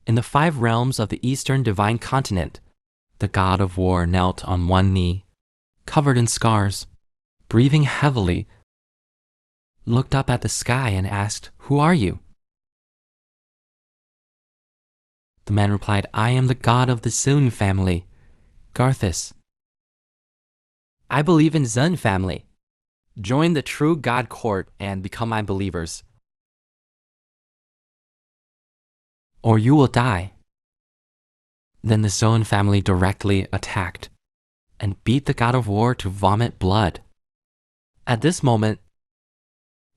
In the 5 realms of the Eastern Divine Continent, the god of war knelt on one knee, covered in scars, breathing heavily, looked up at the sky and asked, "Who are you?" The man replied, "I am the god of the Sun family, Garthus. I believe in Zun family. Join the true god court and become my believers, or you will die." Then the Zun family directly attacked and beat the god of war to vomit blood. At this moment,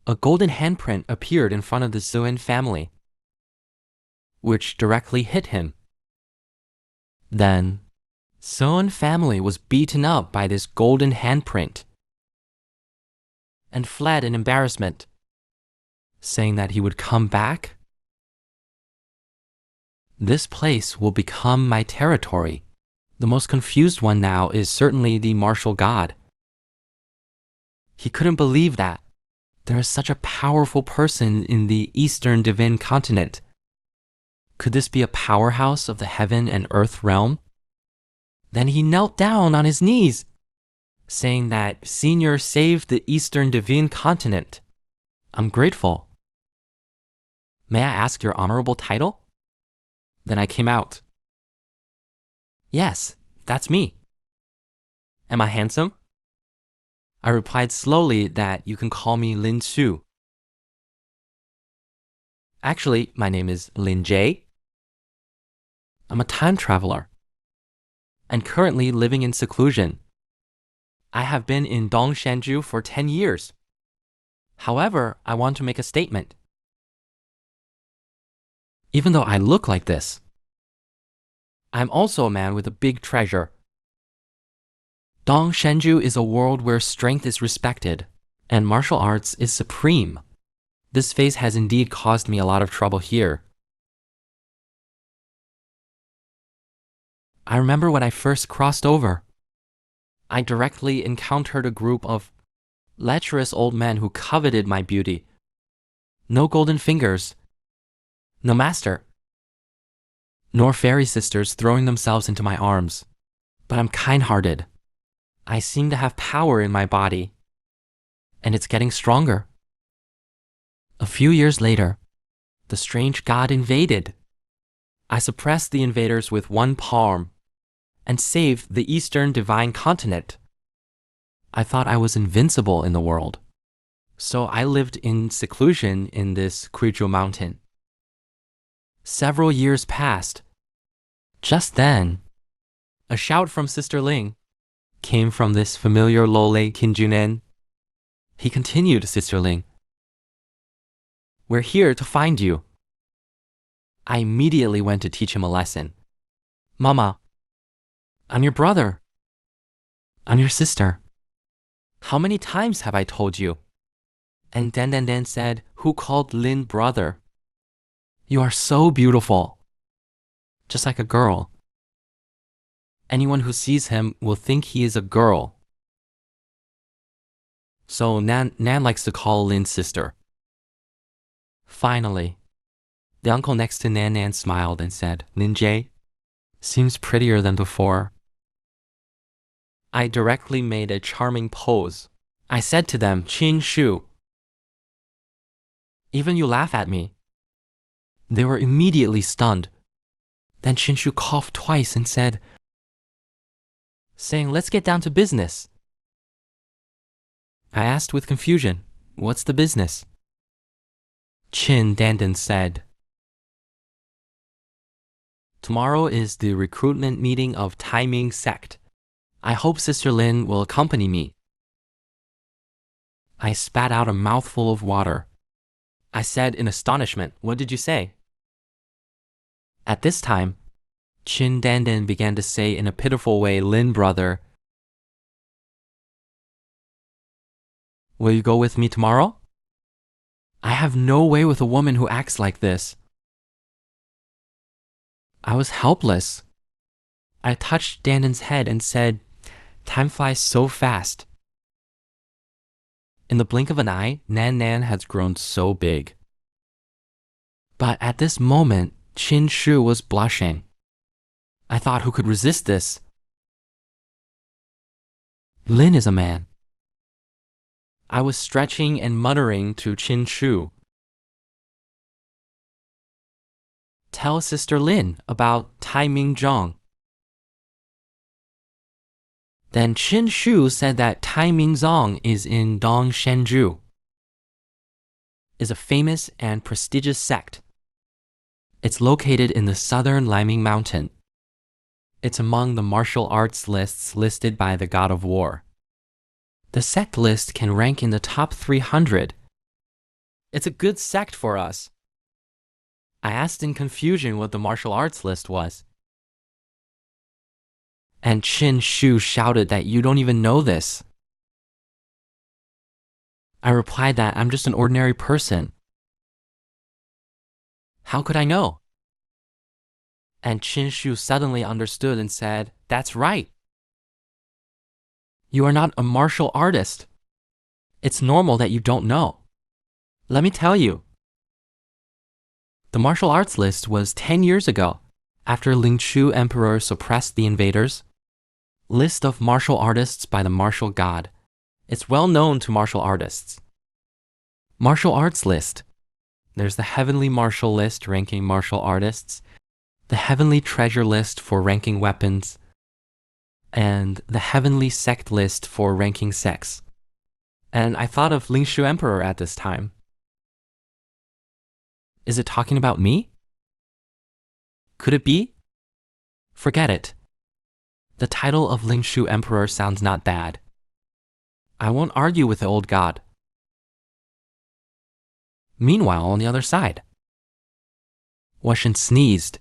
a golden handprint appeared in front of the Zun family, which directly hit him. Then, Zun family was beaten up by this golden handprint and fled in embarrassment, saying that he would come back. This place will become my territory. The most confused one now is certainly the martial god. He couldn't believe that there is such a powerful person in the Eastern Divine Continent. Could this be a powerhouse of the heaven and earth realm? Then he knelt down on his knees, saying that Senior saved the Eastern Divine Continent. I'm grateful. May I ask your honorable title? Then I came out. Yes, that's me. Am I handsome? I replied slowly that you can call me Lin Su. Actually, my name is Lin J. I'm a time traveler and currently living in seclusion. I have been in Dongshanju for 10 years. However, I want to make a statement. Even though I look like this, I'm also a man with a big treasure. Dongshanju is a world where strength is respected and martial arts is supreme. This phase has indeed caused me a lot of trouble here. I remember when I first crossed over, I directly encountered a group of lecherous old men who coveted my beauty. No golden fingers, no master, nor fairy sisters throwing themselves into my arms. But I'm kind-hearted. I seem to have power in my body, and it's getting stronger. A few years later, the strange god invaded. I suppressed the invaders with one palm and saved the Eastern Divine Continent. I thought I was invincible in the world, so I lived in seclusion in this Kuijiu mountain. Several years passed. Just then, a shout from Sister Ling came from this familiar Lole Kinjunen. He continued, "Sister Ling, we're here to find you." I immediately went to teach him a lesson. "Mama, I'm your brother. I'm your sister. How many times have I told you?" And Dan said, "Who called Lin brother? You are so beautiful, just like a girl. Anyone who sees him will think he is a girl." So Nan likes to call Lin sister. Finally, the uncle next to Nan smiled and said, "Lin J seems prettier than before." I directly made a charming pose. I said to them, "Qin Shu." "Even you laugh at me." They were immediately stunned. Then Qin Shu coughed twice and said, saying, "Let's get down to business." I asked with confusion, "What's the business?" Qin Dandan said, "Tomorrow is the recruitment meeting of Taiming sect. I hope Sister Lin will accompany me." I spat out a mouthful of water. I said in astonishment, "What did you say?" At this time, Qin Dandan began to say in a pitiful way, "Lin brother, will you go with me tomorrow? I have no way with a woman who acts like this." I was helpless. I touched Dandan's head and said, "Time flies so fast." In the blink of an eye, Nan has grown so big. But at this moment, Qin Shu was blushing. I thought, who could resist this? Lin is a man. I was stretching and muttering to Qin Shu. Tell Sister Lin about Tai Ming Zhang. Then Qin Shu said that Tai Ming Zhang is in Dong Shenju, is a famous and prestigious sect. It's located in the southern Liming Mountain. It's among the martial arts lists listed by the God of War. The sect list can rank in the top 300. It's a good sect for us. I asked in confusion what the martial arts list was. And Qin Shu shouted that you don't even know this. I replied that I'm just an ordinary person. How could I know? And Qin Shu suddenly understood and said, that's right. You are not a martial artist. It's normal that you don't know. Let me tell you. The martial arts list was 10 years ago, after Ling Chu Emperor suppressed the invaders. List of martial artists by the martial god. It's well known to martial artists. Martial arts list. There's the heavenly martial list ranking martial artists, the heavenly treasure list for ranking weapons, and the heavenly sect list for ranking sects. And I thought of Ling Chu Emperor at this time. Is it talking about me? Could it be? Forget it. The title of Ling Chu Emperor sounds not bad. I won't argue with the old god. Meanwhile, on the other side, Washin sneezed.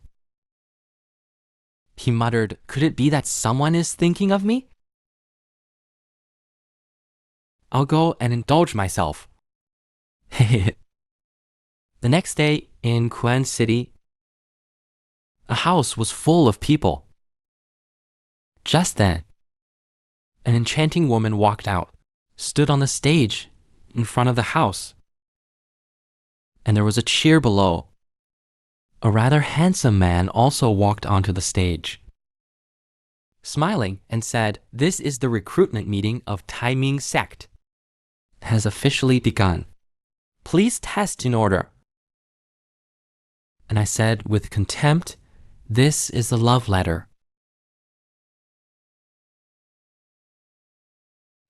He muttered, could it be that someone is thinking of me? I'll go and indulge myself. The next day in Kuan City, a house was full of people. Just then, an enchanting woman walked out, stood on the stage in front of the house. And there was a cheer below. A rather handsome man also walked onto the stage, smiling and said, this is the recruitment meeting of Tai Ming sect. Has officially begun. Please test in order. And I said with contempt, this is the love letter.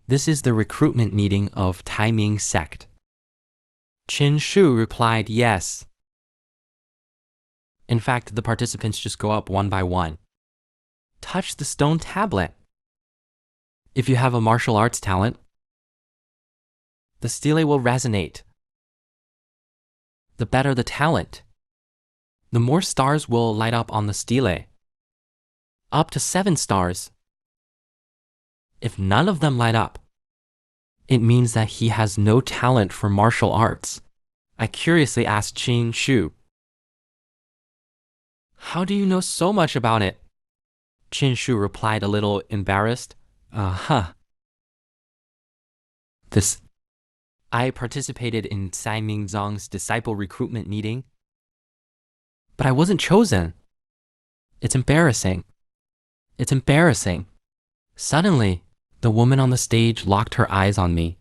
This is the recruitment meeting of Tai Ming sect. Qin Shu replied yes. In fact, the participants just go up one by one. Touch the stone tablet. If you have a martial arts talent, the stele will resonate. The better the talent, the more stars will light up on the stele. Up to 7 stars. If none of them light up, it means that he has no talent for martial arts. I curiously asked Qin Shu, how do you know so much about it? Qin Shu replied a little embarrassed, I participated in Tai Ming Zhang's disciple recruitment meeting, but I wasn't chosen. It's embarrassing. It's embarrassing. Suddenly, the woman on the stage locked her eyes on me.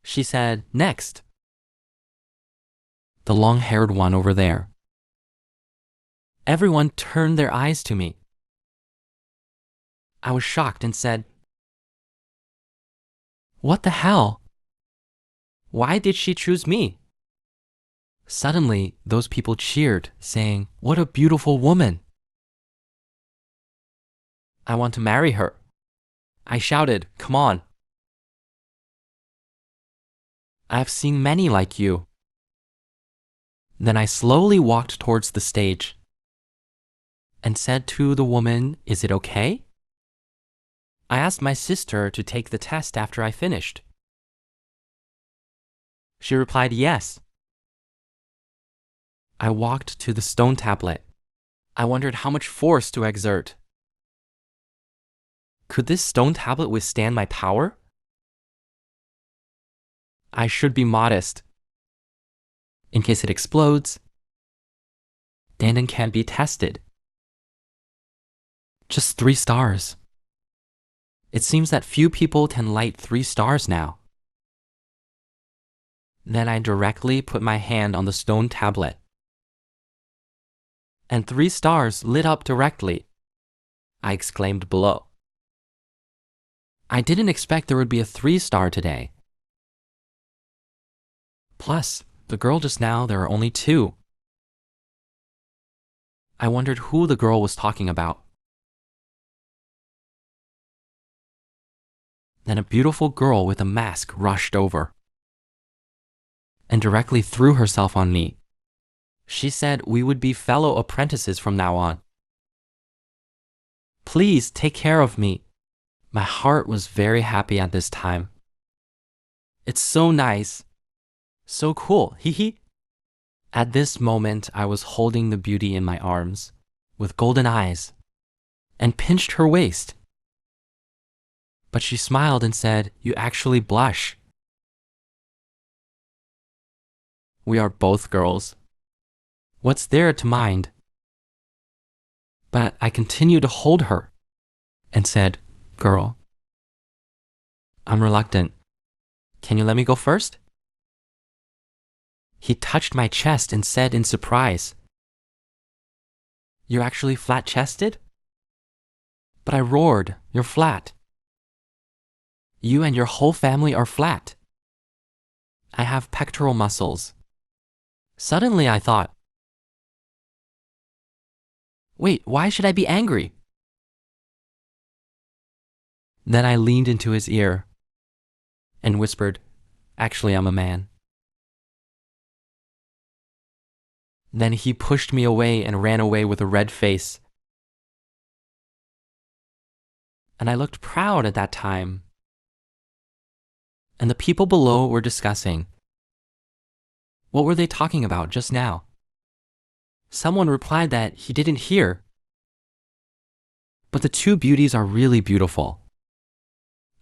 She said, next. The long-haired one over there. Everyone turned their eyes to me. I was shocked and said, what the hell? Why did she choose me? Suddenly, those people cheered, saying, what a beautiful woman. I want to marry her. I shouted, come on. I have seen many like you. Then I slowly walked towards the stage and said to the woman, is it okay? I asked my sister to take the test after I finished. She replied, yes. I walked to the stone tablet. I wondered how much force to exert. Could this stone tablet withstand my power? I should be modest. in case it explodes. Dandan can't be tested. Just 3 stars. It seems that few people can light 3 stars now. Then I directly put my hand on the stone tablet. And 3 stars lit up directly. I exclaimed below. I didn't expect there would be a 3-star today. Plus, the girl just now, there are only 2. I wondered who the girl was talking about. Then a beautiful girl with a mask rushed over and directly threw herself on me. She said we would be fellow apprentices from now on. Please take care of me. My heart was very happy at this time. It's so nice. So cool, hee hee. At this moment, I was holding the beauty in my arms, with golden eyes, and pinched her waist. But she smiled and said, "You actually blush." We are both girls. What's there to mind? But I continued to hold her and said, "Girl, I'm reluctant. Can you let me go first?" He touched my chest and said in surprise, "You're actually flat-chested?" But I roared, "You're flat. You and your whole family are flat. I have pectoral muscles." Suddenly I thought, wait, why should I be angry? Then I leaned into his ear and whispered, "Actually, I'm a man." Then he pushed me away and ran away with a red face. And I looked proud at that time. And the people below were discussing. What were they talking about just now? Someone replied that he didn't hear. But the 2 beauties are really beautiful.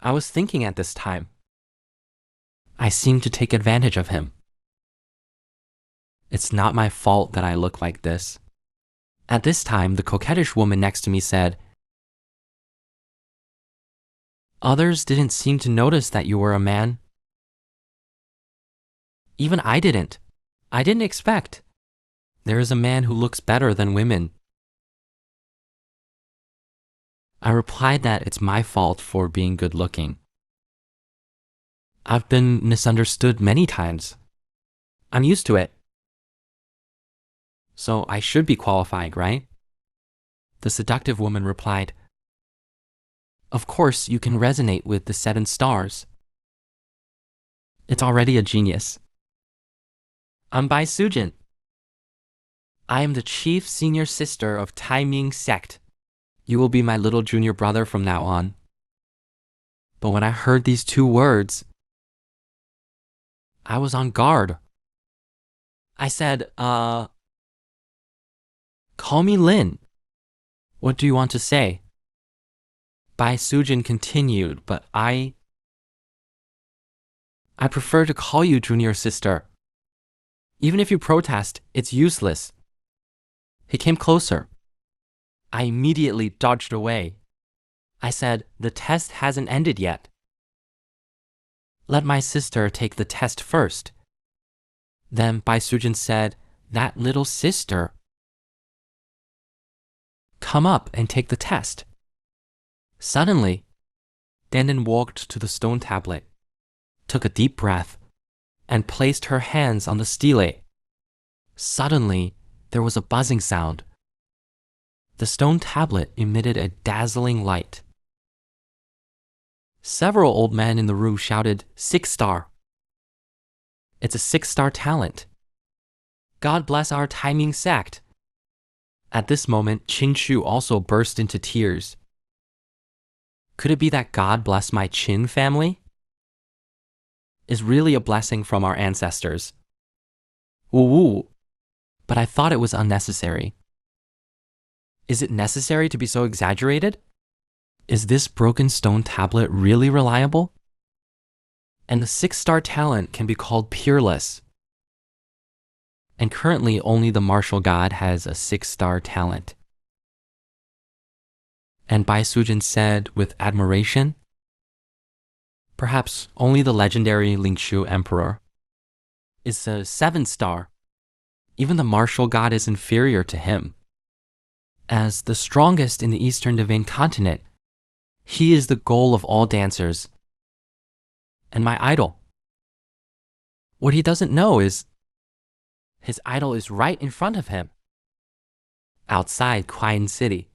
I was thinking at this time. I seemed to take advantage of him. It's not my fault that I look like this. At this time, the coquettish woman next to me said, "Others didn't seem to notice that you were a man." Even I didn't. I didn't expect. There is a man who looks better than women. I replied that it's my fault for being good looking. I've been misunderstood many times. I'm used to it. So I should be qualified, right? The seductive woman replied, "Of course you can resonate with the 7 stars. It's already a genius. I'm Bai Sujin. I am the chief senior sister of Tai Ming sect. You will be my little junior brother from now on." But when I heard these 2 words, I was on guard. I said, "Call me Lin. What do you want to say?" Bai Sujin continued, "But I prefer to call you junior sister. Even if you protest, it's useless." He came closer. I immediately dodged away. I said, "The test hasn't ended yet. Let my sister take the test first." Then Bai Sujin said, "That little sister. Come up and take the test." Suddenly, Dandan walked to the stone tablet, took a deep breath, and placed her hands on the stele. Suddenly, there was a buzzing sound. The stone tablet emitted a dazzling light. Several old men in the room shouted, "6-star. It's a 6-star talent. God bless our Tai Ming sect." At this moment, Qin Shu also burst into tears. Could it be that God bless my Qin family? Is really a blessing from our ancestors. Woo-woo. But I thought it was unnecessary. Is it necessary to be so exaggerated? Is this broken stone tablet really reliable? And the 6-star talent can be called peerless. And currently only the martial god has a 6-star talent. And Bai Sujin said with admiration, perhaps only the legendary Lingshu emperor is a 7-star. Even the martial god is inferior to him. As the strongest in the Eastern Divine Continent, he is the goal of all dancers and my idol. What he doesn't know is his idol is right in front of him, outside Quiet City.